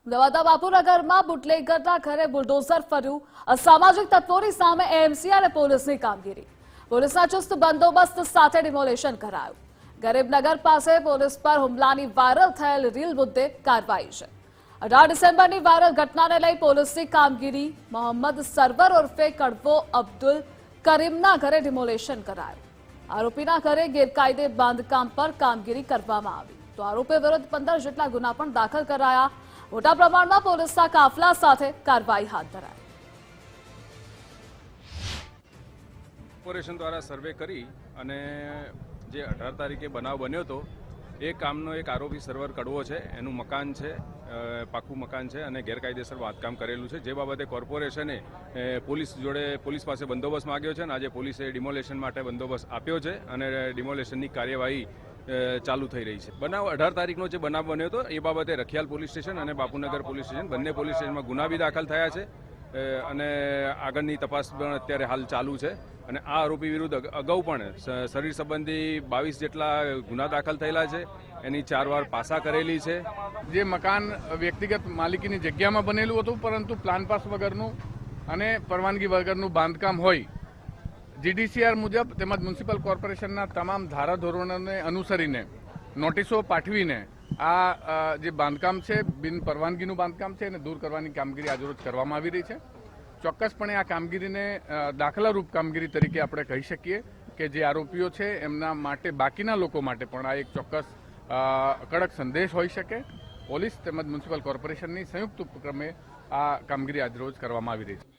અમદાવાદના બાપુનગરમાં બુટલેગરના ઘરે બુલડોઝર ફર્યું। અસામાજિક તત્વોની સામે એએમસી અને પોલીસની કામગીરી। પોલીસના ચુસ્ત બંદોબસ્ત સાથે ડિમોલેશન કરાયું। ગરીબનગર પાસે પોલીસ પર હુમલાની વાયરલ થયેલ રીલ મુદ્દે કાર્યવાહી છે। 18 ડિસેમ્બરની વાયરલ ઘટનાને લઈ પોલીસની કામગીરી। મોહમ્મદ સરવર ઉર્ફે કડવો અબ્દુલ કરીમના ઘરે ડિમોલેશન કરાયું। આરોપીના ઘરે ગેરકાયદે બાંધકામ પર કામગીરી કરવામાં આવી તો આરોપી વિરુદ્ધ 15 જેટલા ગુના પણ દાખલ કરાયા। મોટા પ્રમાણમાં પોલીસના કાફલા સાથે કાર્યવાહી હાથ ધરાઈ। કોર્પોરેશન દ્વારા સર્વે કરી અને જે 18 તારીખે બનાવ બન્યો હતો એ કામનો એક આરોપી સર્વર કડવો છે, એનું મકાન છે, પાકું મકાન છે અને ગેરકાયદેસર બાંધકામ કરેલું છે, જે બાબતે કોર્પોરેશને પોલીસ પાસે બંદોબસ્ત માંગ્યો છે અને આજે પોલીસે ડિમોલેશન માટે બંદોબસ્ત આપ્યો છે અને ડિમોલેશનની કાર્યવાહી ચાલુ થઈ રહી છે। બનાવ 18 તારીખનો જે બનાવ બન્યો હતો એ બાબતે રખિયાલ પોલીસ સ્ટેશન અને બાપુનગર પોલીસ સ્ટેશન બંને પોલીસ સ્ટેશનમાં ગુના બી દાખલ થયા છે અને આગળની તપાસ પણ અત્યારે હાલ ચાલુ છે અને આ આરોપી વિરુદ્ધ અગાઉ પણ શરીર સંબંધી 22 જેટલા ગુના દાખલ થયેલા છે, એની 4 વાર પાસા કરેલી છે। જે મકાન વ્યક્તિગત માલિકીની જગ્યામાં બનેલું હતું પરંતુ પ્લાન પાસ વગરનું અને પરવાનગી વગરનું બાંધકામ હોય, જીડીસીઆર મુજબ તેમજ મ્યુનિસિપલ કોર્પોરેશનના તમામ ધારાધોરણોને અનુસરીને નોટિસો પાઠવીને આ જે બાંધકામ છે બિન પરવાનગીનું બાંધકામ છે એને દૂર કરવાની કામગીરી આજરોજ કરવામાં આવી રહી છે। ચોક્કસપણે આ કામગીરીને દાખલારૂપ કામગીરી તરીકે આપણે કહી શકીએ કે જે આરોપીઓ છે એમના માટે બાકીના લોકો માટે પણ આ એક ચોક્કસ કડક સંદેશ હોઈ શકે। પોલીસ તેમજ મ્યુનિસિપલ કોર્પોરેશનની સંયુક્ત ઉપક્રમે આ કામગીરી આજરોજ કરવામાં આવી રહી છે।